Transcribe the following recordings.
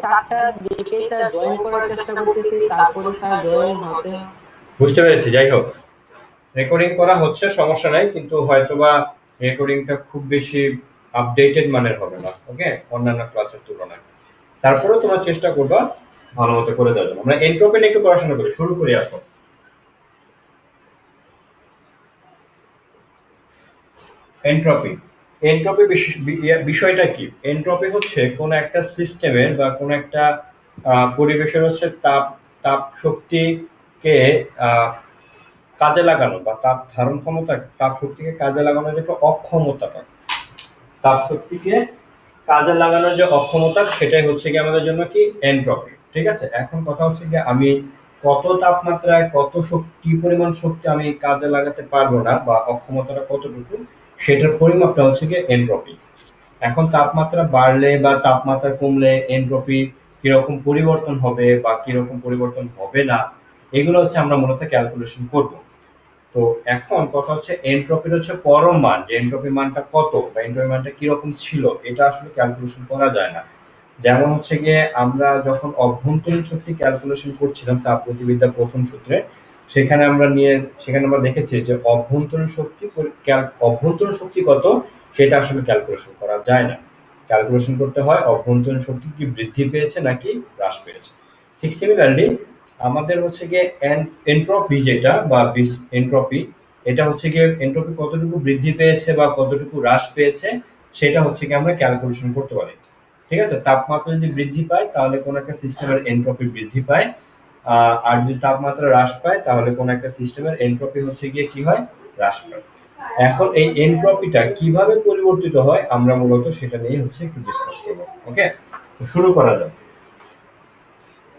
চারটা দিকে sir join করার চেষ্টা করতেছি, তারপরে স্যার জয়েন হতে বুঝতে পেরেছি। যাই হোক, রেকর্ডিং করা হচ্ছে, সমস্যা নাই, কিন্তু হয়তোবা রেকর্ডিংটা খুব বেশি আপডেটেড মানের হবে না, ওকে, অন্যান্য ক্লাসের তুলনায়। তারপরেও তোমরা চেষ্টা করবা ভালো মতো করে দেওয়ার জন্য। আমরা এন্ট্রপি নিয়ে একটু পড়াশোনা করি, শুরু করি আসো। এন্ট্রপি, এন্ট্রপি বিষয়টা কি? এন্ট্রপি হচ্ছে কোন একটা সিস্টেমের বা কোন একটা পরিবেশের হচ্ছে তাপ তাপ শক্তিকে আহ, কাজে লাগানো বা তাপ ধারণ ক্ষমতা, তাপ শক্তিকে কাজে লাগানোর যে একটা অক্ষমতাটা, তাপ শক্তিকে কাজে লাগানোর যে অক্ষমতা, সেটাই হচ্ছে কি আমাদের জন্য কি এনট্রপি। ঠিক আছে, এখন কথা হচ্ছে কি আমি কত তাপমাত্রায় কত শক্তি পরিমাণ শক্তি আমি কাজে লাগাতে পারবো না বা অক্ষমতাটা কতটুকু, সেটার পরিমাপটা হচ্ছে কি এনট্রপি। এখন তাপমাত্রা বাড়লে বা তাপমাত্রা কমলে এনট্রপি কিরকম পরিবর্তন হবে বা কিরকম পরিবর্তন হবে না, এগুলো হচ্ছে আমরা মূলত ক্যালকুলেশন করব। তো এখন কথা হচ্ছে এনট্রপির হচ্ছে পরম মান, যে এনট্রপি মানটা কত বা এনট্রপি মানটা কিরকম ছিল, এটা আসলে ক্যালকুলেশন করা যায় না। যেমন হচ্ছে গিয়ে আমরা যখন অভ্যন্তরীণ শক্তি ক্যালকুলেশন করছিলাম তাপগতিবিদ্যার প্রথম সূত্রে, সেখানে আমরা দেখেছি যে অভ্যন্তরীণ শক্তি কত সেটা আসলে ক্যালকুলেশন করা যায় না। ক্যালকুলেশন করতে হয় অভ্যন্তরীণ শক্তি কি বৃদ্ধি পেয়েছে নাকি হ্রাস পেয়েছে। ঠিক সিমিলারলি আমাদের হচ্ছে গিয়ে এন্ট্রপি যেটা বা এন্ট্রপি, এটা হচ্ছে গিয়ে এন্ট্রপি কতটুকু বৃদ্ধি পেয়েছে বা কতটুকু হ্রাস পেয়েছে, সেটা হচ্ছে কি আমরা ক্যালকুলেশন করতে পারি। ঠিক আছে, তাপমাত্রা যদি বৃদ্ধি পায় তাহলে কোন একটা সিস্টেমের এনট্রপি বৃদ্ধি পায়, আর যদি তাপমাত্রা হ্রাস পায় তাহলে কোন একটা সিস্টেমের এনট্রপি হচ্ছে গিয়ে কি হয়, হ্রাস পায়। এখন এই এনট্রপিটা কিভাবে পরিবর্তিত হয় আমরা মূলত সেটা নিয়ে হচ্ছে একটু ডিসকাস করব। ওকে, তো শুরু করা যাক।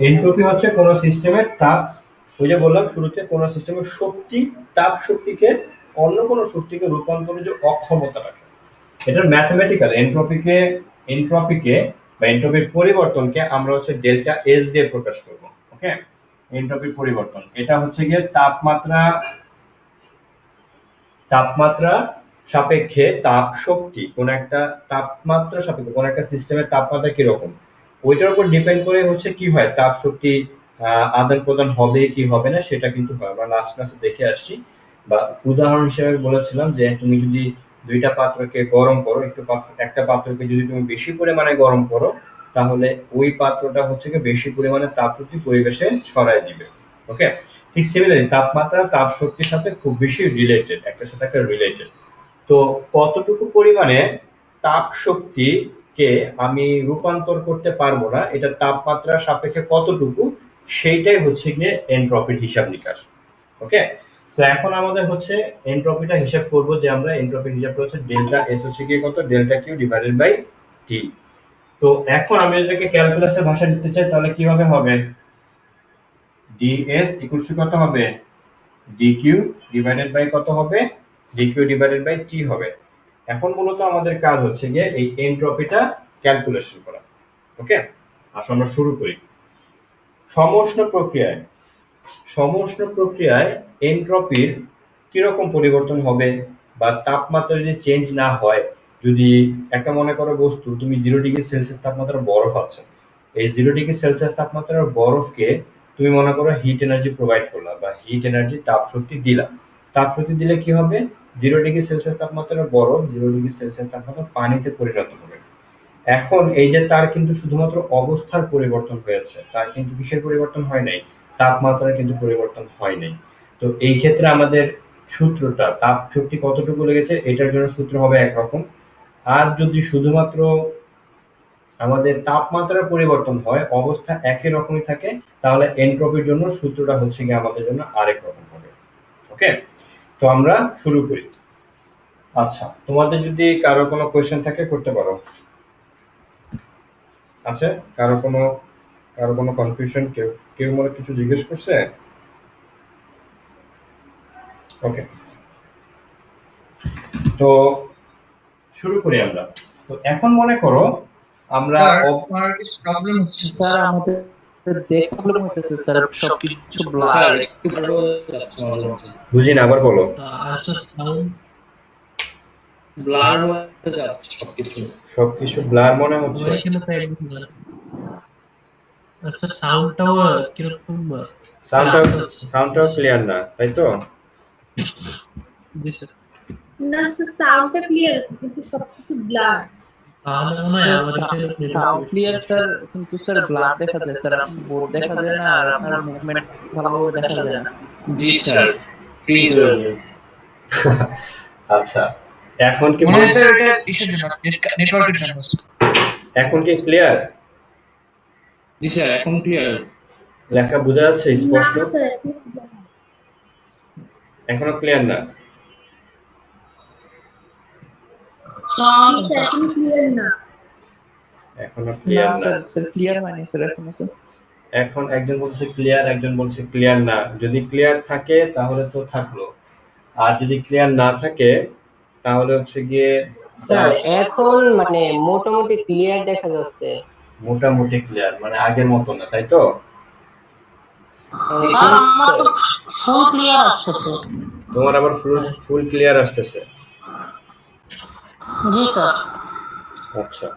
এনট্রপি হচ্ছে কোন সিস্টেমের তাপ, ওই যে বললাম শুরুতে, কোন সিস্টেমের শক্তি, তাপ শক্তিকে অন্য কোন শক্তিকে রূপান্তরের যে অক্ষমতা রাখে, এটার ম্যাথমেটিক্যাল এনট্রপিকে, এনট্রপিকে বা এনট্রপির পরিবর্তনকে আমরা হচ্ছে ডেল্টা এস দিয়ে প্রকাশ করব। ওকে, এনট্রপির পরিবর্তন এটা হচ্ছে গিয়ে তাপমাত্রা, তাপমাত্রা সাপেক্ষে তাপ শক্তি, কোন একটা তাপমাত্রা সাপেক্ষে কোন একটা সিস্টেমের তাপমাত্রা কিরকম, ওইটার উপর ডিপেন্ড করে হচ্ছে কি হয় তাপ শক্তি আদান প্রদান হবে কি হবে না, সেটা কিন্তু হয়। আমরা লাস্ট ক্লাসে দেখে আসছি, বা উদাহরণ হিসেবে বলেছিলাম যে তুমি যদি দুইটা পাত্রকে গরম করো, একটা পাত্রকে যদি তুমি বেশি পরিমাণে গরম করো, তাহলে ওই পাত্রটা হচ্ছে কি বেশি পরিমাণে তাপ শক্তি পরিবেশে ছড়ায় দিবে। ওকে, ঠিক সিমিলারলি তাপমাত্রা তাপ শক্তির সাথে খুব বেশি রিলেটেড, একটার সাথে একটা রিলেটেড। তো কতটুকু পরিমাণে তাপ শক্তিকে আমি রূপান্তর করতে পারবো না, এটা তাপমাত্রার সাপেক্ষে কতটুকু, সেইটাই হচ্ছে গিয়ে এনট্রপির হিসাব নিকাশ। ওকে, তো এখন আমাদের হচ্ছে এনট্রপিটা হিসাব করব, যে আমরা এনট্রপির হিসাবটা হচ্ছে ডেল্টা এস হচ্ছে গিয়ে কত, ডেল্টা কিউ ডিভাইডেড বাই টি। তো এখন আমি এটাকে ক্যালকুলাসের ভাষা লিখতে চাই, তাহলে কিভাবে হবে, ডিএস ইকুয়ালস টু কত হবে, ডিকিউ ডিভাইডেড বাই কত হবে, ডিকিউ ডিভাইডেড বাই টি হবে। এখন মূলত আমাদের কাজ হচ্ছে গিয়ে এই এনট্রপিটা ক্যালকুলেশন করা। ওকে, আসলে আমরা শুরু করি। সমউষ্ণ প্রক্রিয়ায়, সমউষ্ণ প্রক্রিয়ায় এনট্রপির কিরকম পরিবর্তন হবে, বা তাপমাত্রা যদি চেঞ্জ না হয়, যদি একটা মনে করো বস্তু, তুমি 0 ডিগ্রি সেলসিয়াস তাপমাত্রার বরফ আছে, এই 0 ডিগ্রি সেলসিয়াস তাপমাত্রার বরফকে তুমি মনে করো হিট এনার্জি প্রোভাইড করলা বা হিট এনার্জি তাপ শক্তি দিলা। তাপ শক্তি দিলে কি হবে, 0 ডিগ্রি সেলসিয়াস তাপমাত্রার বরফ 0 ডিগ্রি সেলসিয়াস তাপমাত্রা পানিতে পরিণত হবে। এখন এই যে তার কিন্তু শুধুমাত্র অবস্থার পরিবর্তন হয়েছে, তার কিন্তু কিসের পরিবর্তন হয় নাই, তাপমাত্রার কিন্তু পরিবর্তন হয় নাই। তো এই ক্ষেত্রে আমাদের সূত্রটা তাপ শক্তি কতটুকু লেগেছে এটার জন্য সূত্র হবে একরকম, আর যদি শুধুমাত্র আমাদের তাপমাত্রার পরিবর্তন হয়, অবস্থা একই রকমই থাকে, তাহলে এনট্রপির জন্য সূত্রটা হচ্ছে গিয়ে আমাদের জন্য আরেক রকম হবে। ওকে, তো আমরা শুরু করি। আচ্ছা, তোমাদের যদি কারো কোনো কোয়েশ্চেন থাকে করতে পারো। আছে কারো কোনো, কারো কোনো কনফিউশন, কেউ কেউ মনে কিছু জিজ্ঞেস করছে? ওকে, তো শুরু করি আমরা। তো এখন মনে করো আমরা স্যার আমার কিছু প্রবলেম হচ্ছে স্যার আমাদের দেখতে প্রবলেম হইতেছে স্যার, সবকিছু ব্লার, একটু ভালো যাচ্ছে মাঝে মাঝে। বুঝি না, আবার বলো। আসলে সাউন্ড ব্লার হয়ে যাচ্ছে সবকিছু। সবকিছু ব্লার মনে হচ্ছে। আমার এখানে তো একদম blur। আচ্ছা সাউন্ডটাও কিরকম সাউন্ডটা আসতে হচ্ছে। সাউন্ডটাও ক্লিয়ার না, তাই তো? জি স্যার। না স্যার, সাউন্ডটা ক্লিয়ার আছে কিন্তু সবকিছু ব্লার। তাহলে মনে হয় আমার এখানে সাউন্ড ক্লিয়ার স্যার, কিন্তু স্যার ব্লার দেখা যায় স্যার, আপনার বোর্ড দেখা যায় না আর আপনার মুভমেন্ট ভালোভাবে দেখা যায় না। জি স্যার ফ্রিজ হয়ে যায়। আচ্ছা, এখন কি মনে হয় স্যার এটা ইসের জন্য, নেটওয়ার্কের জন্য। এখন কি ক্লিয়ার? জি স্যার এখন ক্লিয়ার। লেখা বোঝা যাচ্ছে না স্পষ্ট? স্যার, এখনো ক্লিয়ার না? জি স্যার এখন ক্লিয়ার না। এখনো না ক্লিয়ার না। স্যার, স্যার ক্লিয়ার হয়নি স্যার এখনো স্যার। এখন একজন বলছে ক্লিয়ার, একজন বলছে ক্লিয়ার না। যদি ক্লিয়ার থাকে তাহলে তো থাকলো, আর যদি ক্লিয়ার না থাকে তাহলে হচ্ছে গিয়ে স্যার এখন মানে মোটামুটি ক্লিয়ার দেখা যাচ্ছে। মোটামুটি ক্লিয়ার, মানে আগের মতো না, তাই তো? স্যার আমার তো ফুল ক্লিয়ার আসতেছে। তোমার আবার ফুল ক্লিয়ার আসতেছে? জি স্যার। আচ্ছা,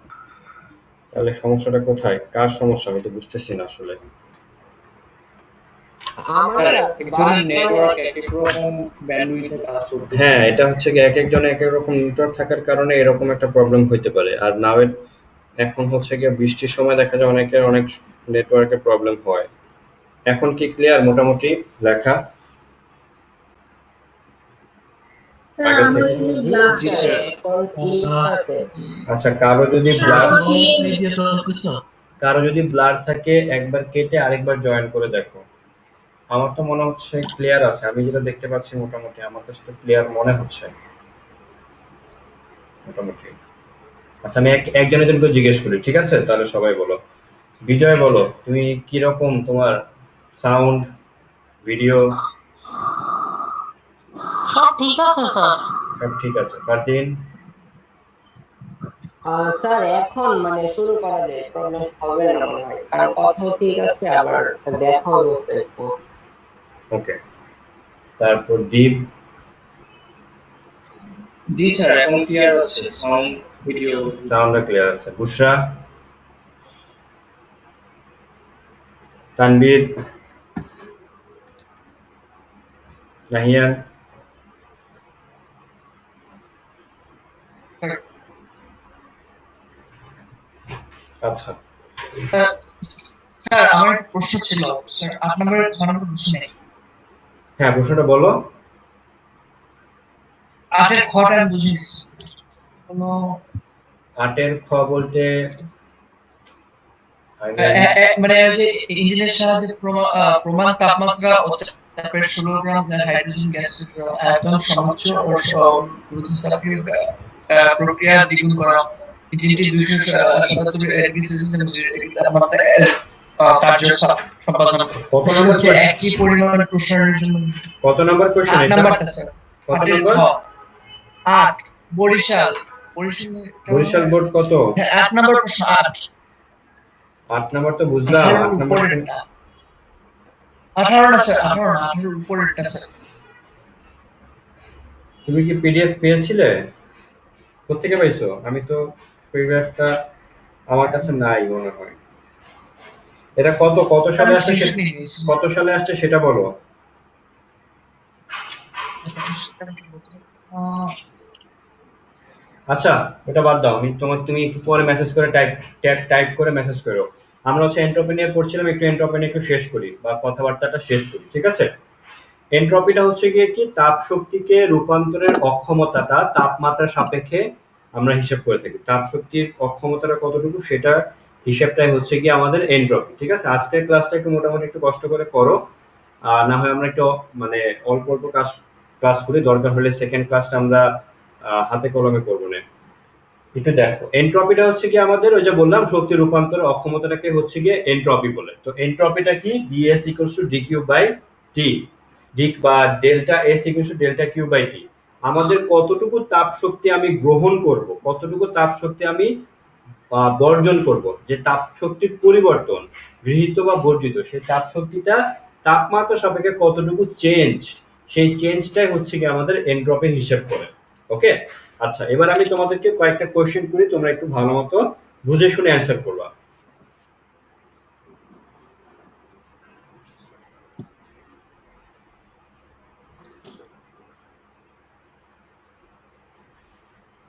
তাহলে সমস্যাটা কোথায়, কার সমস্যা আমি তো বুঝতেছি না আসলে। আমার একজন নেটওয়ার্ক এক এক রকম ব্যান্ডউইথে কাজ করতেছে। হ্যাঁ, এটা হচ্ছে কি এক একজনে এক এক রকম নেটওয়ার্ক থাকার কারণে এরকম একটা প্রবলেম হইতে পারে। আর নাও এখন হচ্ছে গিয়ে বৃষ্টির সময় দেখা যায় অনেকের অনেক নেটওয়ার্কের প্রবলেম হয়। এখন কি ক্লিয়ার মোটামুটি লেখা স্যার আগের আমার থেকে? এখানে ব্লার জি স্যার। স্যার। এখন ক্লিয়ার আছে। আচ্ছা, কারো যদি ব্লার ক্লিয়ার। কারো যদি ব্লার থাকে একবার কেটে আরেকবার জয়েন করে দেখো। আমার তো মনে হচ্ছে ক্লিয়ার আছে, আমি যেটা দেখতে পাচ্ছি মোটামুটি আমার কাছে তো ক্লিয়ার মনে হচ্ছে মোটামুটি। আচ্ছা, আমি একজনের জন্য জিজ্ঞেস করি, ঠিক আছে? তাহলে সবাই বলো। বিজয় বলো, তুমি কিরকম তোমার সাউন্ড, ভিডিও সব ঠিক আছে স্যার। সব ঠিক আছে? পারদিন? স্যার এখন মানে শুরু করা যায়, প্রবলেম হবে না মনে হয়, কারণ কথাও ঠিক আছে, আবার স্যার দেখাও যাচ্ছে একটু। ওকে, তারপর দীপ? জি স্যার এখন ক্লিয়ার আছে, সাউন্ড ভিডিও। সাউন্ড ক্লিয়ার আছে। বুশরা? তানবীর? নাহিয়ান? আচ্ছা, স্যার আমার একটা প্রশ্ন ছিল, স্যার 8 নম্বরের 6 নম্বর বুঝি নাই। হ্যাঁ প্রশ্নটা বলো। 8 এর খটা আমি বুঝি নাই। কোনো 8-এর খ বলতে মানে ওই যে ইঞ্জিনের সাহায্যে প্রমাণ তাপমাত্রা ও চাপের 16 গ্রাম হাইড্রোজেন গ্যাসের আয়তন সমুচ্চ ও রুদ্ধতাপীয় প্রক্রিয়া দ্বিগুণ করা। ইঞ্জিনটি 277 ডিগ্রি সেলসিয়াস তাপমাত্রায় কার্য সম্পাদন কত নম্বর হচ্ছে একই পরিমাণ প্রসারণের জন্য। কত নম্বর কোশ্চেন 8 এটা? নাম্বারটা স্যার। কত 8 এর নম্বর? খ 8 বরিশাল বরিশাল বোর্ড কত? হ্যাঁ 8 নাম্বার প্রশ্ন 8। 8 নম্বর তো বুঝলাম, 8 নম্বর উপরেরটা 18 না স্যার, 18 না, 18 এর উপরেরটা স্যার। তুমি কি পিডিএফ পেয়েছিলে? কোত্থেকে পাইছো? আমি তো পিডিএফটা আমার কাছে নাই মনে হয়। এটা কত সালে আসছে কত সালে আসছে সেটা বলো। আচ্ছা, এটা বাদ দাও, তুমি একটু পরে মেসেজ করে টাইপ করে মেসেজ করো। আমরা হচ্ছে এন্ট্রপি নিয়ে পড়ছিলাম, একটু এন্ট্রপি নিয়ে একটু শেষ করি বা কথাবার্তাটা শেষ করি, ঠিক আছে? এন্ট্রপিটা হচ্ছে গিয়ে কি, তাপ শক্তিকে রূপান্তরের অক্ষমতাটা তাপমাত্রার সাপেক্ষে আমরা হিসাব করে থাকি। তাপ শক্তির অক্ষমতাটা কতটুকু সেটা হিসাবটাই হচ্ছে গিয়ে আমাদের এন্ট্রপি, ঠিক আছে? আজকের ক্লাসটা একটু মোটামুটি একটু কষ্ট করে করো, আর না হয় আমরা একটু মানে অল্প অল্প ক্লাস করি, দরকার হলে সেকেন্ড ক্লাসটা আমরা হাতে কলমে করবো না। একটু দেখো, এন্ট্রপিটা হচ্ছে কি আমাদের ওই যে বললাম শক্তি রূপান্তরের অক্ষমতাটাকে হচ্ছে গিয়ে এন্ট্রপি বলে। তো এন্ট্রপিটা কি, DS equals to DQ by T, DQ বা delta S equals to delta Q by T. আমাদের কতটুকু তাপ শক্তি আমি গ্রহণ করব, কতটুকু তাপ শক্তি আমি বর্জন করব, যে তাপ শক্তির পরিবর্তন গৃহীত বা বর্জিত, সেই তাপ শক্তিটা তাপমাত্রা সাপেক্ষে কতটুকু চেঞ্জ, সেই চেঞ্জটাই হচ্ছে কি আমাদের এন্ট্রপি হিসাব করে। ওকে, আচ্ছা এবার আমি তোমাদেরকে কয়েকটা কোশ্চেন করি, তোমরা একটু ভালো মতো বুঝে শুনে অ্যান্সার করবা।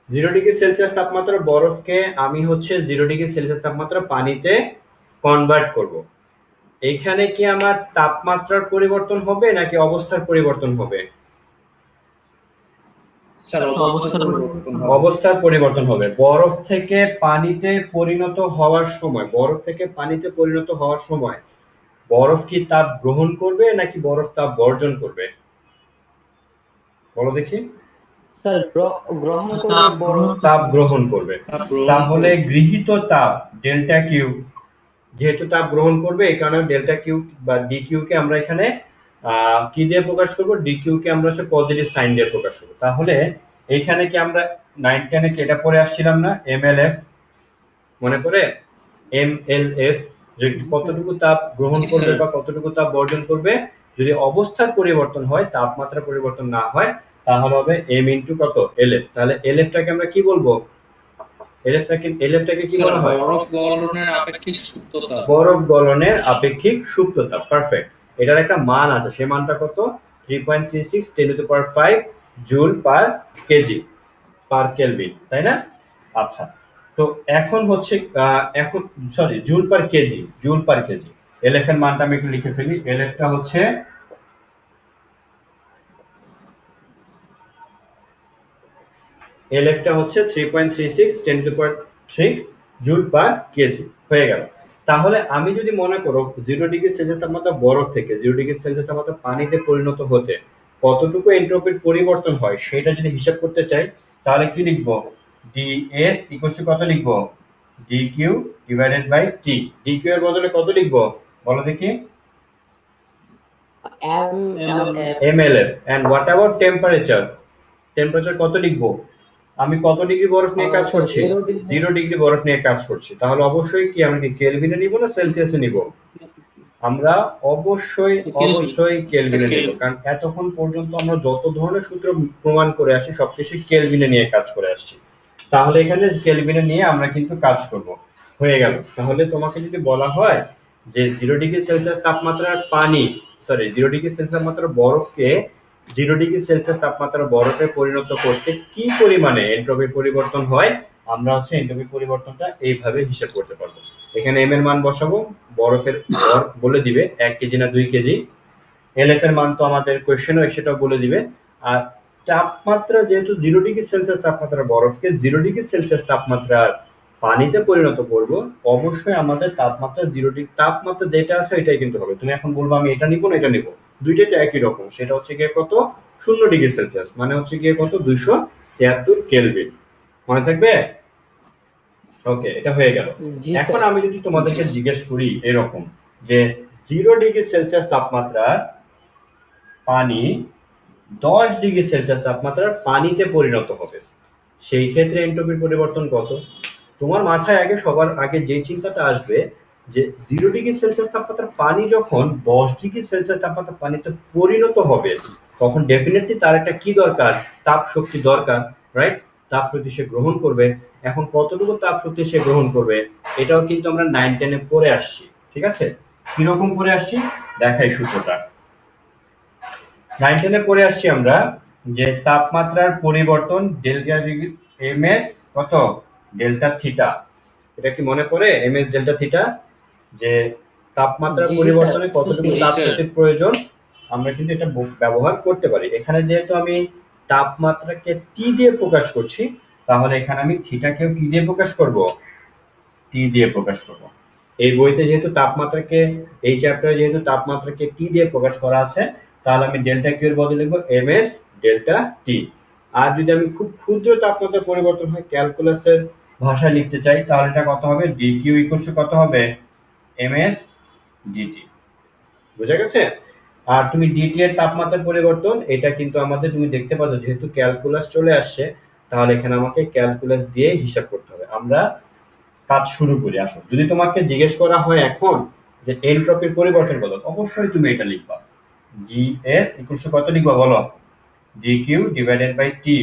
0°C তাপমাত্রার বরফকে আমি হচ্ছে 0°C তাপমাত্রা পানিতে কনভার্ট করব। এইখানে কি আমার তাপমাত্রার পরিবর্তন হবে নাকি অবস্থার পরিবর্তন হবে? স্যার অবস্থার পরিবর্তন হবে। অবস্থার পরিবর্তন হবে। বরফ থেকে পানিতে পরিণত হওয়ার সময়, বরফ কি তাপ গ্রহণ করবে নাকি বরফ তাপ বর্জন করবে? বলো দেখি। স্যার গ্রহণ করবে বড়। তাপ গ্রহণ করবে। তাহলে গৃহীত তাপ ডেল্টা কিউ, যেহেতু তাপ গ্রহণ করবে এই কারণে ডেল্টা কিউ বা ডি কিউ কে আমরা এখানে কি দিয়ে প্রকাশ করব? ডি কিউ কে আমরা হচ্ছে পজিটিভ সাইন দিয়ে প্রকাশ করব। তাহলে এইখানে কি আমরা 9 10 এ এটা পড়ে আসছিলাম না, এমএলএফ, মনে পড়ে? এমএলএফ, যে কতটুকু তাপ গ্রহণ জি, করবে স্যার। বা কতটুকু তাপ বর্জন করবে। যদি অবস্থার পরিবর্তন হয়, তাপমাত্রা পরিবর্তন না হয়, তাহলে হবে এম ইনটু কত? এলএফ। তাহলে এলএফটাকে আমরা কি বলবো? এলএফটাকে কি বলা হয়? বরফ গলনের আপেক্ষিক সুপ্ততা। বরফ গলনের আপেক্ষিক সুপ্ততা। পারফেক্ট। এটার একটা মান আছে, সেই মানটা কত? 3.36 10⁵ joule per KG per kelvin, তাই না? আচ্ছা, তো এখন হচ্ছে এখন sorry joule per kg, LF এর মানটা আমি একটু লিখে ফেলি। এলএফটা হচ্ছে 3.36 10⁻6 জুল পার কেজি হয়ে গেল। তাহলে আমি যদি মনে করো 0°C তাপমাত্রা বরফ থেকে 0°C তাপমাত্রা পানিতে পরিণত হতে কতটুকু এন্ট্রপির পরিবর্তন হয় সেটা যদি হিসাব করতে চাই, তাহলে কি লিখবো? ডিএস ইকুয়াল টু কত লিখবো? Dq divided by t. Dq এর বদলে কত লিখবো বলো দেখি? M mLF। And what about temperature? Temperature কত লিখবো? আমি কত ডিগ্রি বরফ নিয়ে কাজ করছি? 0° বরফ নিয়ে কাজ করছি। তাহলে অবশ্যই কি আমরা কি কেলভিনে নিব না সেলসিয়াসে নিব? আমরা অবশ্যই কেলভিনে নিব, কারণ এতক্ষণ পর্যন্ত আমরা যত ধরনের সূত্র প্রমাণ করে আসছি সবকিছু কেলভিনে নিয়ে কাজ করে আসছি। তাহলে এখানে কেলভিনে নিয়ে আমরা কিন্তু কাজ করব। হয়ে গেল। তাহলে তোমাকে যদি বলা হয় যে 0°C তাপমাত্রার পানি, সরি 0°C তাপমাত্রার বরফকে 0°C তাপমাত্রার বরফে পরিণত করতে কি পরিমাণে এন্ট্রপি পরিবর্তন হয়, আমরা হচ্ছে এন্ট্রপি পরিবর্তনটা এইভাবে হিসাব করতে পারবো। এখানে এম এর মান বসাবো, বরফের ভর বলে দিবে 1 কেজি না 2 কেজি। এলএফ এর মান তো আমাদের কোশ্চেনও সেটাও বলে দিবে। আর তাপমাত্রা যেহেতু 0°C তাপমাত্রার বরফকে 0°C তাপমাত্রার পানিতে পরিণত করব, অবশ্যই আমাদের তাপমাত্রা 0°, তাপমাত্রা যেটা আছে এটাই কিন্তু হবে। তুমি এখন বলবো আমি এটা নিব না এটা নিব, দুইটাই তো একই রকম। সেটা হচ্ছে গিয়ে কত? 0°C, মানে হচ্ছে গিয়ে কত? 273 কেলভিন। মনে থাকবে? ওকে, এটা হয়ে গেল। জি এখন স্যার। আমি যদি তোমাদেরকে জিজ্ঞেস করি এরকম যে 0°C তাপমাত্রার পানি 10°C তাপমাত্রার পানিতে পরিণত হবে, সেই ক্ষেত্রে এন্ট্রপির পরিবর্তন কত? তোমার মাথায় আগে সবার আগে যে চিন্তাটা আসবে যে 0°C তাপমাত্রার পানি যখন 10°C তাপমাত্রার পানিতে পরিণত হবে, তখন ডেফিনেটলি তার একটা কি দরকার? তাপ শক্তি দরকার, রাইট? তাপ শক্তি সে গ্রহণ করবে। এখন কতটুকু তাপ শক্তি সে গ্রহণ করবে এটাও কিন্তু আমরা 9 10 এ পড়ে আসছি, ঠিক আছে? কিরকম পড়ে আসছি দেখাই সূত্রটা। 9 10 এ পড়ে আসছি আমরা যে তাপমাত্রার পরিবর্তন ডেল্টা এমএস কত? Delta theta. এটা কি মনে পড়ে? এমএস ডেল্টা থিটা, যে তাপমাত্রার জি পরিবর্তনে স্যার। কতটুকু জি তাপ স্যার। শক্তির প্রয়োজন, আমরা কিন্তু এটা ব্যবহার করতে পারি। এখানে যেহেতু আমি তাপমাত্রাকে টি দিয়ে প্রকাশ করছি, তাহলে এখানে আমি থিটাকেও কি দিয়ে প্রকাশ করব? টি দিয়ে প্রকাশ করব। এই বইতে যেহেতু তাপমাত্রাকে, এই চ্যাপ্টারে যেহেতু তাপমাত্রাকে টি দিয়ে প্রকাশ করা আছে, তাহলে আমি ডেল্টা কিউ এর বদলে লিখব এমএস ডেল্টা টি। আর যদি আমি খুব ক্ষুদ্র তাপমাত্রার পরিবর্তন হয় ক্যালকুলাসের ভাষায় লিখতে চাই, তাহলে এটা কত হবে? ডিকিউ ইকুয়াল টু কত হবে? Ms dt. বুঝা গেছে? আর তুমি ডিটি এর তাপমাত্রার পরিবর্তন এটা কিন্তু আমাদের, তুমি দেখতে পাচ্ছ যেহেতু ক্যালকুলাস চলে আসছে, তাহলে এখানে আমাকে ক্যালকুলাস দিয়ে হিসাব করতে হবে। আমরা কাজ শুরু করি। আসো, যদি তোমাকে জিজ্ঞেস করা হয় এখন যে এন্ট্রপির পরিবর্তন কত, অবশ্যই তুমি এটা লিখবা। ডিএস ইকুয়াল টু কত লিখবা বলো? ডিকিউ ডিভাইডেড বাই টি।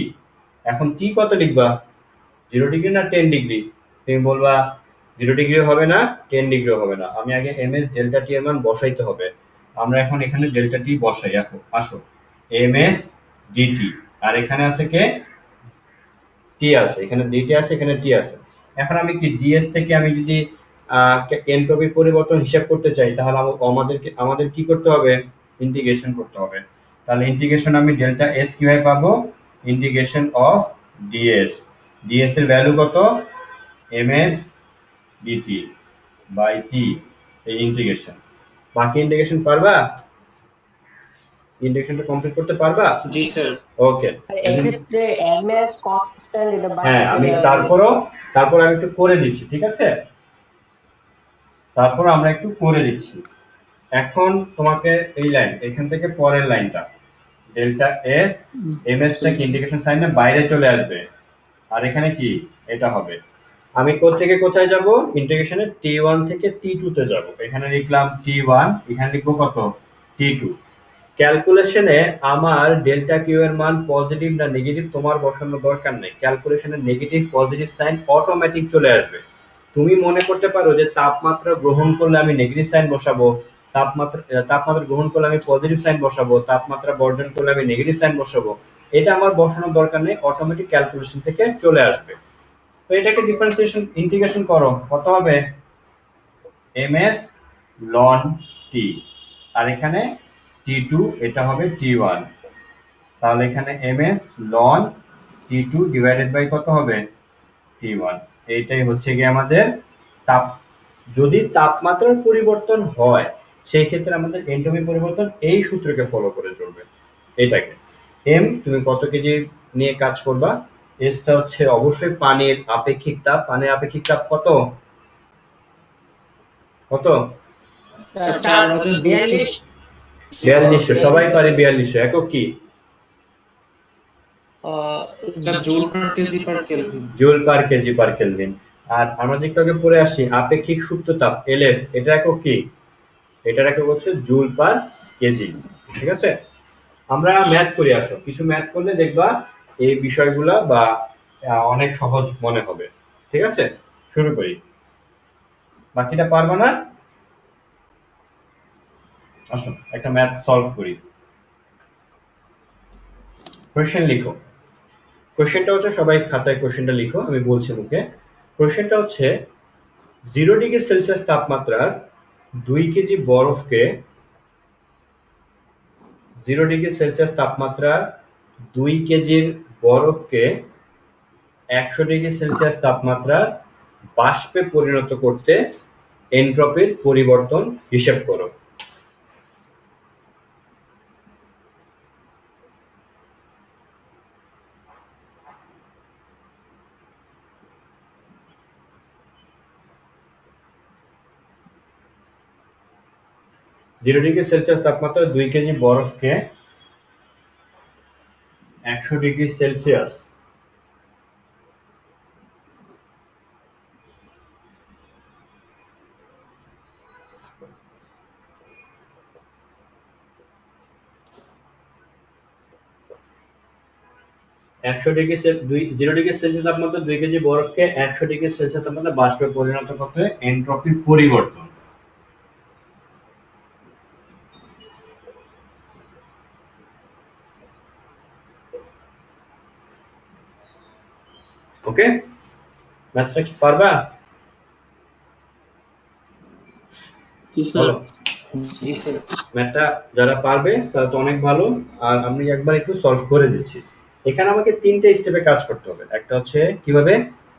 এখন টি কত লিখবা? 0° না 10°? তুমি বলবা 0° হবে না, 10° হবে না। আমি আগে এমএস ডেল্টা টি এর মান বসাইতে হবে। আমরা এখন এখানে ডেল্টা টি বসাই। আসো এমএস ডিটি, আর এখানে আছে কে? টি আছে, এখানে ডিটি আছে, এখানে টি আছে। এখন আমি কি ডিএস থেকে আমি যদি এনট্রপি পরিবর্তন হিসাব করতে চাই, তাহলে আমাদের কি করতে হবে? ইন্টিগ্রেশন করতে হবে। তাহলে ইন্টিগ্রেশন আমি ডেল্টা এস কিভাবে পাবো? ইন্টিগ্রেশন অফ ডিএস, ডিএস এর ভ্যালু কত? এমএস ডিটি বাই টি, এই ইন্টিগ্রেশন। বাকি ইন্টিগ্রেশন পারবা? ইন্টিগ্রেশনটা কমপ্লিট করতে পারবা? জি স্যার। ওকে, আর এক্ষেত্রে এমএস কনস্ট্যান্ট এটা হ্যাঁ আমি তারপর আমি একটু করে দিচ্ছি, ঠিক আছে? তারপর আমরা একটু করে দিচ্ছি। এখন তোমাকে এই লাইন, এখান থেকে পরের লাইনটা ডেল্টা এস এমএস টা কি ইন্টিগ্রেশন সাইনে বাইরে চলে আসবে, আর এখানে কি এটা হবে। আমি থেকে কোথায় যাব? ইন্টিগ্রেশনে t1 থেকে t2 তে যাব। এখানে লিখলাম t1, এখানে লিখবো কত? t2। ক্যালকুলেশনে আমার ডেল্টা কিউ এর মান পজিটিভ না নেগেটিভ তোমার বসানোর দরকার নেই। ক্যালকুলেশনে নেগেটিভ পজিটিভ সাইন অটোমেটিক চলে আসবে। তুমি মনে করতে পারো যে তাপমাত্রা গ্রহণ করলে আমি নেগেটিভ সাইন বসাবো, তাপমাত্রা গ্রহণ করলে আমি পজিটিভ সাইন বসাবো, তাপমাত্রা বর্জন করলে আমি নেগেটিভ সাইন বসাবো। এটা আমার বসানোর দরকার নেই, অটোমেটিক ক্যালকুলেশন থেকে চলে আসবে। তো এটাকে ডিফারেন্সিয়েশন ইন্টিগ্রেশন করো, কত হবে? ms ln t, আর এখানে t2, এটা হবে t1। তাহলে এখানে ms ln t2 divided by কত হবে? t1। এইটাই হচ্ছে গিয়ে আমাদের তাপ। যদি তাপমাত্রার পরিবর্তন হয় সেই ক্ষেত্রে আমাদের এনট্রপি পরিবর্তন এই সূত্রকে ফলো করে চলবে। এটাকে m তুমি কত কেজি নিয়ে কাজ করবা, এসটা হচ্ছে অবশ্যই পানির আপেক্ষিক তাপ। পানির আপেক্ষিক তাপ কত? কত? 4200। সবাই পারে 4200। একক কি? Sir joule per KG per kelvin. Joule per KG per kelvin. আর আমরা যেটা আগে পড়ে আসি আপেক্ষিক সুপ্ত তাপ এলএফ, এটা একক কি? এটার একক হচ্ছে জুল পার কেজি, ঠিক আছে? আমরা ম্যাথ করি, আসো কিছু ম্যাথ করলে দেখবা এই বিষয়গুলা বা অনেক সহজ মনে হবে, ঠিক আছে? শুরু করি, বাকিটা পারবা না? আসো একটা ম্যাথ সলভ করি। কোশ্চেন লিখো। কোশ্চেনটা হচ্ছে, সবাই খাতায় কোশ্চেনটা লিখো, আমি বলছি মুখে। কোশ্চেনটা হচ্ছে 0 ডিগ্রি সেলসিয়াস তাপমাত্রার 2 কেজি বরফকে 0 ডিগ্রি সেলসিয়াস তাপমাত্রার 2 কেজির বরফকে 100 ডিগ্রি সেলসিয়াস তাপমাত্রার বাষ্পে পরিণত করতে এনট্রপির পরিবর্তন হিসাব করো। জিরো ডিগ্রি সেলসিয়াস তাপমাত্রা 2 কেজি বরফকে 100 degree Celsius zero degree Celsius তাপমাত্রা 2 কেজি বরফকে 100 ডিগ্রি সেলসিয়াস তাপমাত্রা বাষ্পে পরিণত করতে এনট্রপির পরিবর্তন। ওকে, ম্যাথটা কি পারবা? বলো। ম্যাথটা যারা পারবে তারা তো অনেক ভালো। আর আমি একবার একটু সলভ করে দিচ্ছি। এখানে আমাকে 3টে স্টেপে কাজ করতে হবে। একটা হচ্ছে কিভাবে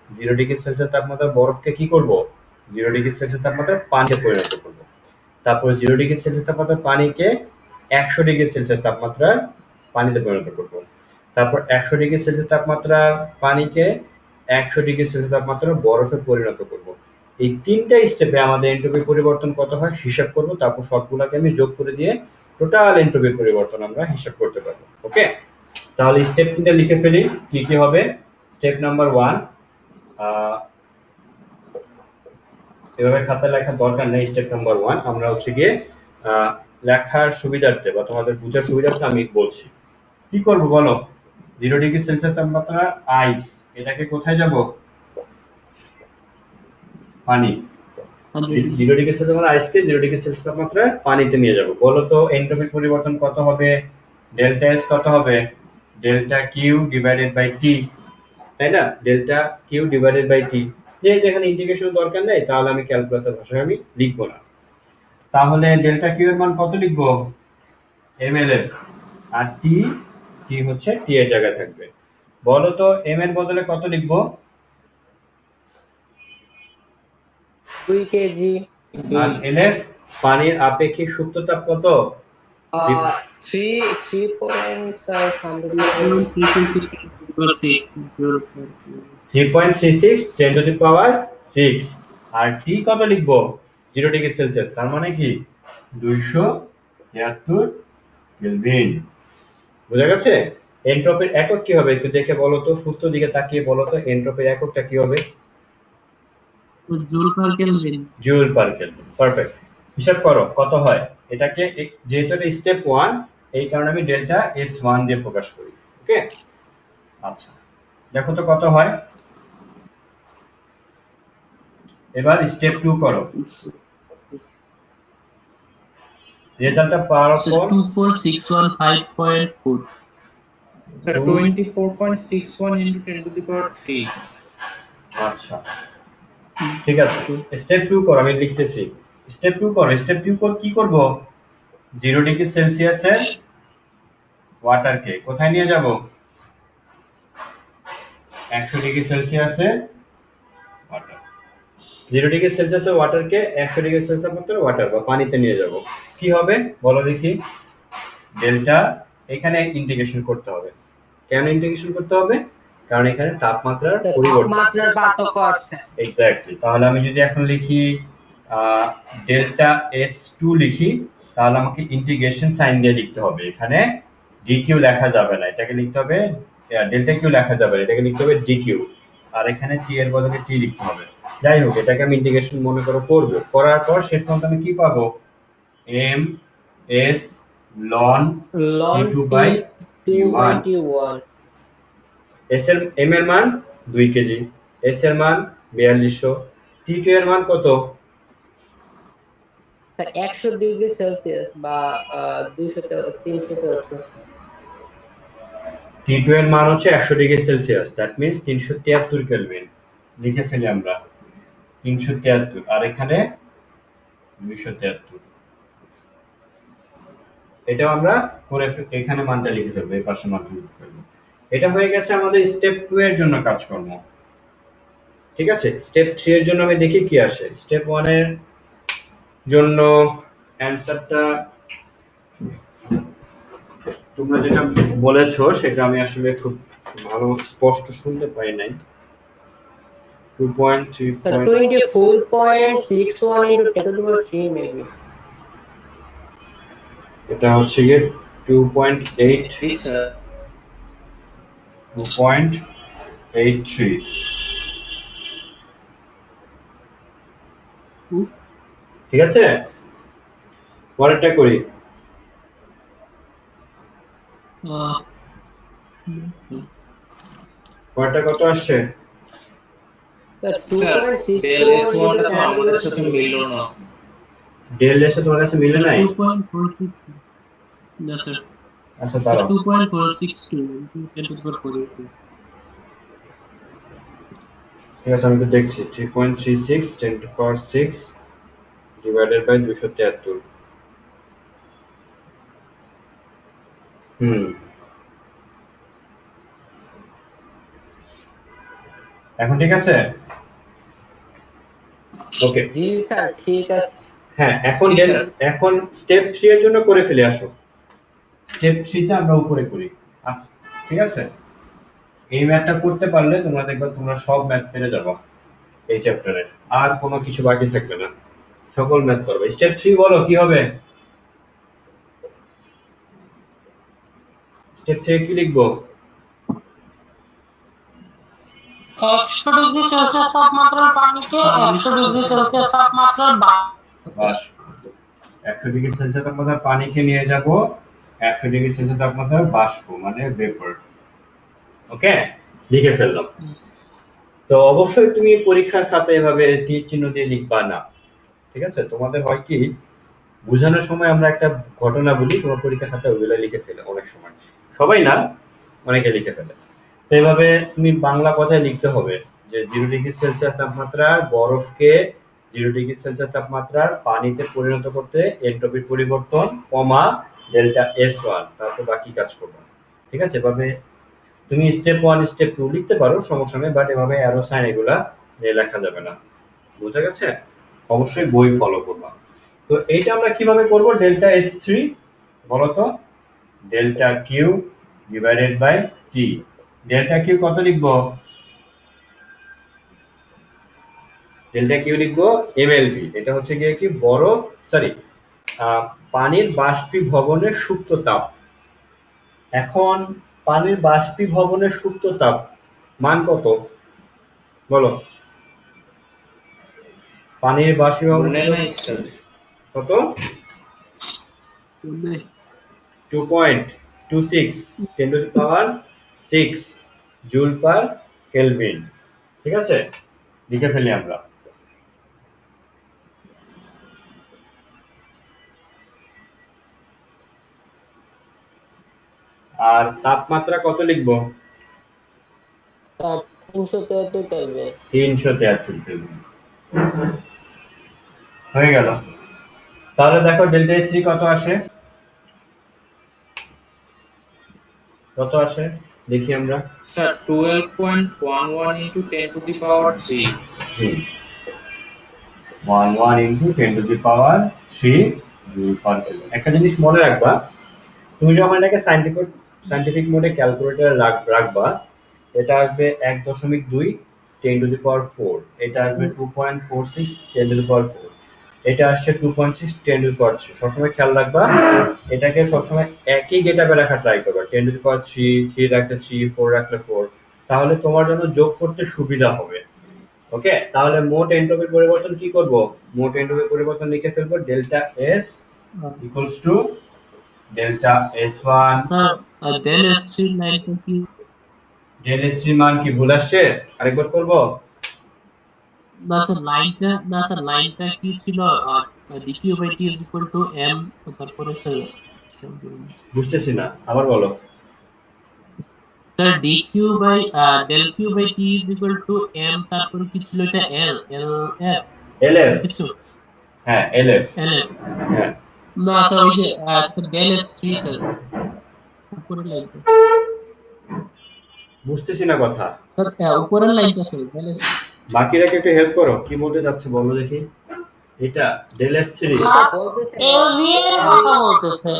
0 ডিগ্রি সেলসিয়াস তাপমাত্রা বরফকে কি করব? 0 ডিগ্রি সেলসিয়াস তাপমাত্রা পানিতে পরিণত করব। তারপর 0 ডিগ্রি সেলসিয়াস তাপমাত্রা পানিকে 100 ডিগ্রি সেলসিয়াস তাপমাত্রার পানিতে পরিণত করব। তারপর 100 ডিগ্রি সেলসিয়াস তাপমাত্রার পানিকে 100 ডিগ্রি সেলসিয়াস তাপমাত্রার বরফে পরিণত করব। এই 3টা স্টেপে আমাদের এনট্রপি পরিবর্তন কত হয় হিসাব করব। তারপর সবগুলোকে আমি যোগ করে দিয়ে টোটাল এনট্রপি পরিবর্তন আমরা হিসাব করতে পারবো। ওকে, তাহলে স্টেপ 3টা লিখে ফেলি। কি কি হবে? স্টেপ নাম্বার 1, এভাবে খাতা লেখার দরকার নেই। স্টেপ নাম্বার 1 আমরা হচ্ছে গিয়ে লেখার সুবিধার্থে বা তোমাদের বুঝার সুবিধার্থে আমি বলছি। কি করব বলো? 0 ডিগ্রি সেলসিয়াস তাপমাত্রা আইস, এটাকে কোথায় যাব? পানি। 0 ডিগ্রি সেলসিয়াস তাপমাত্রা আইসকে 0 ডিগ্রি সেলসিয়াস তাপমাত্রা পানিতে নিয়ে যাব। বলো তো এনট্রপি পরিবর্তন কত হবে? ডেল্টা এস কত হবে? ডেল্টা কিউ ডিভাইডেড বাই টি, তাই না? ডেল্টা কিউ ডিভাইডেড বাই টি। যেহেতু এখানে ইন্টিগ্রেশন দরকার নেই, তাহলে আমি ক্যালকুলাসের ভাষায় আমি লিখবো না। তাহলে ডেল্টা কিউ এর মান কত লিখবো? ml এর, আর টি, টি হচ্ছে টি এর জায়গায় থাকবে। বলো তো এম এর বদলে কত লিখবো? 2 কেজি। আর এল এর পানির আপেক্ষিক সুপ্ত তাপ কত? 3.36 10 টু দি পাওয়ার 6। আর টি কত লিখবো? 0 ডিগ্রি সেলসিয়াস, তার মানে কি 273 কেলভিন। বুঝা গেছে? এনট্রপির একক কি হবে একটু দেখে বলো তো, সূত্র দিকে তাকিয়ে বলো তো এনট্রপির এককটা কি হবে? Joule per kelvin. Joule per kelvin. Perfect. হিসাব করো কত হয়। এটাকে যেহেতু এটা স্টেপ 1, এই কারণে আমি ডেল্টা S1 দিয়ে প্রকাশ করি। ওকে, আচ্ছা দেখো তো কত হয়। এবার স্টেপ 2 করো। রেজাল্টটা পাওয়ার পর 24615.4 sir 24.61 into 10 to the power 3। আচ্ছা ঠিক আছে, স্টেপ 2 করো, আমি লিখতেছি। স্টেপ 2 করো। স্টেপ 2 কি করব? 0 ডিগ্রি সেলসিয়াসের ওয়াটারকে কোথায় নিয়ে যাব? 100 ডিগ্রি সেলসিয়াসের ওয়াটার। 0 ডিগ্রি সেলসিয়াসের ওয়াটারকে 100 ডিগ্রি সেলসিয়াসের ওয়াটার বা পানিতে নিয়ে যাব। কি হবে বলো দেখি? ডেল্টা, এখানে ইন্টিগ্রেশন করতে হবে। কেন ইন্টিগ্রেশন করতে হবে? কারণ এখানে তাপমাত্রার পরিবর্তন, তাপমাত্রার পার্থক্য আছে। এক্স্যাক্টলি। তাহলে আমি যদি এখন লিখি ডেল্টা S2 লিখি, তাহলে আমাকে ইন্টিগ্রেশন সাইন দিয়ে লিখতে হবে। এখানে ডিকিউ লেখা যাবে না, এটাকে লিখতে হবে ডেল্টা কিউ লেখা যাবে না, এটাকে লিখতে হবে ডিকিউ। আর এখানে টি এর বদলে টি লিখতে হবে। যাই হোক, এটাকে আমি ইন্টিগ্রেশন মনে করো করবো। করার পর শেষ পর্যন্ত আমি কি পাবো? এম এস লন T2 বাই T1। এস এর এম এর মান 2 কেজি, এস এর মান 4200, T2 এর মান কত? 100 ডিগ্রি সেলসিয়াস বা 370। T2 এর মান হচ্ছে 100 degree celsius, that means 373 kelvin. লিখে ফেলি আমরা 373, আর এখানে 273। এটাও আমরা করে এখানে মানটা লিখে ফেলবো, এই পাশে মানটা লিখে ফেলবো। এটা হয়ে গেছে আমাদের স্টেপ 2 এর জন্য কাজকর্ম। ঠিক আছে, স্টেপ 3 এর জন্য আমি দেখি কি আসে। স্টেপ 1 এর জন্য অ্যানসারটা তোমরা যেটা বলেছো সেটা আমি আসলে খুব ভালো স্পষ্ট শুনতে পাই নাই। 24.61 into 10 to the power 3 maybe। এটা হচ্ছে গিয়ে 2.83 স্যার। 2.83। ঠিক আছে, পরেরটা করি। পরেরটা কত আসছে? স্যার স্যার 2.61 ডেল S1 টা তো আমাদের সাথে মিললো না। ডেল এসে তোমার কাছে মিলে নাই? 2.46 না স্যার, আচ্ছা দাঁড়াও, 2.462 10 to the power 4। ঠিক আছে আমি তো দেখছি। 3.36 10 to the power 6 divided by 273। এখন ঠিক আছে? ওকে, জি স্যার ঠিক আছে। হ্যাঁ এখন জি, স্যার। এখন স্টেপ 3 এর জন্য করে ফেলে আসো। স্টেপ 3 তে আমরা উপরে করি। আচ্ছা ঠিক আছে, এই ম্যাথটা করতে পারলে তোমরা দেখবে তোমরা সব ম্যাথ পেরে যাবে এই চ্যাপ্টারে, আর কোনো কিছু বাকি থাকবে না, সকল ম্যাথ করবে। স্টেপ 3 বলো কি হবে? স্টেপ 3 কি লিখবো? 100 ডিগ্রি সেলসিয়াস তাপমাত্রার পানিকে 100 ডিগ্রি সেলসিয়াস তাপমাত্রার বাষ্প। 100 ডিগ্রি সেলসিয়াস তাপমাত্রার পানিকে নিয়ে যাব 100 ডিগ্রি সেলসিয়াস তাপমাত্রার বাষ্প, মানে ভেপর। ওকে, লিখে ফেললাম। তো অবশ্যই তুমি পরীক্ষার খাতায় এভাবে তীর চিহ্ন দিয়ে লিখবা না। ঠিক আছে, তোমাদের হয় কি বোঝানোর সময় আমরা একটা ঘটনা বলি, তোমার পরীক্ষার খাতায় ওগুলো লিখে ফেলে অনেক সময়, সবাই না, অনেকে লিখে ফেলে। তো এইভাবে তুমি বাংলা কথায় লিখতে হবে যে 0 ডিগ্রি সেলসিয়াস তাপমাত্রার বরফকে 0 ডিগ্রি সেলসিয়াস তাপমাত্রার পানিতে পরিণত করতে এনট্রপির পরিবর্তন কমা ডেল্টা S1, তারপর বাকি কাজ করবে। ঠিক আছে, এভাবে তুমি স্টেপ 1 স্টেপ 2 লিখতে পারো, সমস্যা নেই, বাট এভাবে অ্যারো সাইন এগুলা লেখা যাবে না। বুঝা গেছে? অবশ্যই বই ফলো করবা। তো এইটা আমরা কিভাবে করব? ডেল্টা S3 বলো তো, delta q divided by t. Delta q কত লিখবো? ডেল্টা কিউ লিখবো এমএলভি। এটা হচ্ছে গিয়ে কি বরফ, সরি, পানির বাষ্পীভবনের সুপ্ত তাপ। এখন পানির বাষ্পীভবনের সুপ্ত তাপ মান কত বলো? পানির বাষ্পীভবনের কত? 2.26 10 to the power 6 joule per kelvin. ঠিক আছে, লিখে ফেলি আমরা। আর তাপমাত্রা কত লিখবো? 373 কেলভিন। 373 কেলভিন হয়ে গেল। তাহলে দেখো ডেল্টা S3 কত আসে, কত আসে দেখি আমরা। Sir 12.11 into 10 to the power 3 11 into 10 to the power 3 joule per kelvin. একটা জিনিস মনে রাখবা, তুমি যখন এটাকে সায়েন্টিফিক মোডে ক্যালকুলেটরে রাখবা, এটা আসবে 1.2 10 to the power 4, এটা আসবে 2.46 10 to the power 4, এটা আসছে 2.6 10 to the power 3। সবসময় খেয়াল রাখবা, এটাকে সবসময় একই গেটআপে রাখা ট্রাই করবা। 10 to the power 3, 3 রাখলে 3, 4 রাখলে 4, তাহলে তোমার জন্য যোগ করতে সুবিধা হবে। ওকে, তাহলে মোট এনট্রপির পরিবর্তন কি করব? মোট এনট্রপির পরিবর্তন লিখে ফেলবো delta S equals to delta S1। Sir del S3 লাইনটা কি? ডেল S3 মান কি ভুল আসছে? আরেকবার করব? না স্যার লাইনটা কি ছিল? dq by t is equal to m, তারপরে স্যার বুঝতেছি না, আবার বলো। Sir dq by del q by t is equal to m, তারপরে কি ছিল এটা? LF, কিছু হ্যাঁ LF, lf। হ্যাঁ না স্যার ওই যে ডেল S3 স্যার উপরের লাইনটা। বুঝতেছি না কথা। স্যার উপরের লাইনটা স্যার ডেল বাকিরাকে একটু হেল্প করো, কি বলতে যাচ্ছে বলো দেখি। এটা ডেল S3, LV এর কথা বলতেছে।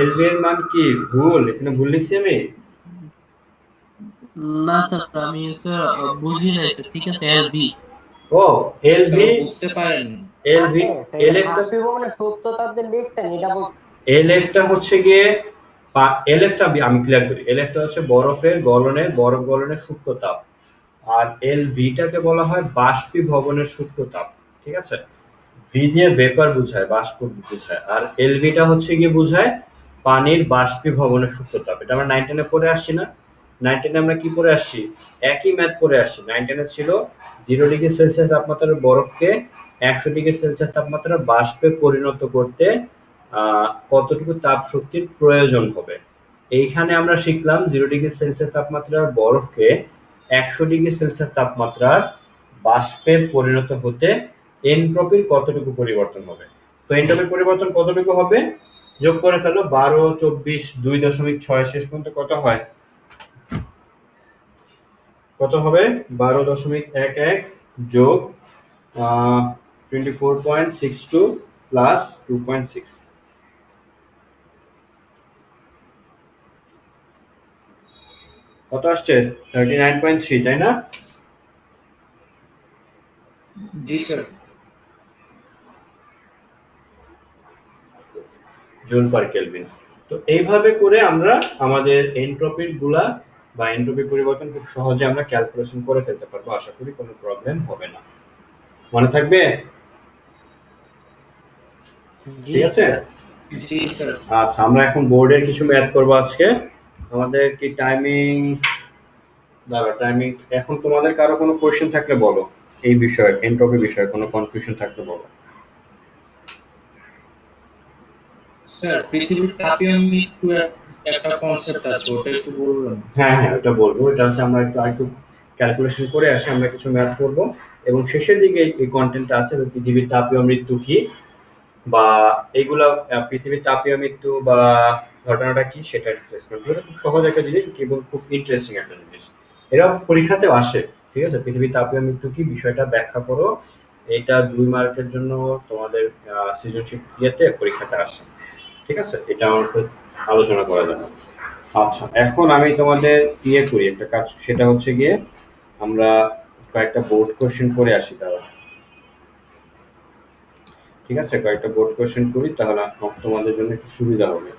LV এর মান কি ভুল? এখানে ভুল লিখছি আমি? না স্যার আমি স্যার বুঝি নাই স্যার। ঠিক আছে LV। ও LV, বুঝতে পারেন। LV LF টা বাষ্পীভবনের সুপ্ত তাপ যে লিখছেন এটা LF টা হচ্ছে গিয়ে LF টা আমি ক্লিয়ার করি। LF টা হচ্ছে বরফ গলনের সুপ্ত তাপ, আর LV টাকে বলা হয় বাষ্পীভবনের সুপ্ত তাপ। ঠিক আছে, V দিয়ে ভেপার বোঝায়, বাষ্প বোঝায়, আর LV টা হচ্ছে গিয়ে বোঝায় পানির বাষ্পীভবনের সুপ্ত তাপ। এটা আমরা 9 10 পড়ে আসছি না? 9 10 আমরা কি পড়ে আসছি? একই ম্যাথ পড়ে আসছি। 9 10 ছিল 0 ডিগ্রি সেলসিয়াস তাপমাত্রার বরফকে 100 ডিগ্রি সেলসিয়াস তাপমাত্রার বাষ্পে পরিণত করতে কতটুকু তাপ শক্তির প্রয়োজন হবে। এইখানে আমরা শিখলাম 0 ডিগ্রি সেলসিয়াস তাপমাত্রার বরফকে 100 ডিগ্রি সেলসিয়াস তাপমাত্রার বাষ্পে পরিণত হতে এনট্রপির কতটুকু পরিবর্তন হবে। তো এনট্রপির পরিবর্তন কতটুকু হবে? যোগ করে ফেলো 12 24 2.6 শেষ পর্যন্ত কত হয়? কত হবে? 12.11 যোগ 24.62 প্লাস 2.6, কত আসছে? 39.3, তাই না? জি স্যার। Joule per kelvin. তো এইভাবে করে আমরা আমাদের এনট্রপির গুলা বা এনট্রপি পরিবর্তন খুব সহজে আমরা ক্যালকুলেশন করে ফেলতে পারবো। আশা করি কোনো প্রবলেম হবে না। মনে থাকবে? ঠিক আছে। জি স্যার। আচ্ছা, আমরা এখন বোর্ডের কিছু ম্যাথ করব আজকে। আমাদের কি টাইমিং এখন তোমাদের কারো কোনো কোশ্চেন থাকলে বলো, এই বিষয়ে এনট্রপি বিষয়ে কোনো কনফিউশন থাকলে বলো। স্যার পৃথিবীর তাপীয় মৃত্যু একটা কনসেপ্ট আছে ওটা একটু বলবেন? হ্যাঁ হ্যাঁ ওটা বলবো। এটা হচ্ছে আমরা একটু ক্যালকুলেশন করে আসি, আমরা কিছু ম্যাথ করব এবং শেষের দিকে এই কন্টেন্টটা আছে যে পৃথিবীর তাপীয় মৃত্যু কি বা এইগুলা পৃথিবীর তাপীয় মৃত্যু বা ঘটনাটা কি সেটা ডিসকাস করব। খুব সহজ একটা জিনিস এবং খুব ইন্টারেস্টিং একটা জিনিস। এরা পরীক্ষাতেও আসে, ঠিক আছে? পৃথিবীর তাপীয় মৃত্যু কি বিষয়টা ব্যাখ্যা করো। এটা 2 মার্কের জন্য তোমাদের সৃজনশীল ইয়েতে পরীক্ষাতে আসে, ঠিক আছে? এটা আমার একটু আলোচনা করা যাবে। আচ্ছা, এখন আমি তোমাদের করি একটা কাজ, সেটা হচ্ছে গিয়ে আমরা কয়েকটা বোর্ড কোশ্চেন করে আসি তাহলে, ঠিক আছে? কয়েকটা বোর্ড কোশ্চেন করি তাহলে তোমাদের জন্য একটু সুবিধা হবে।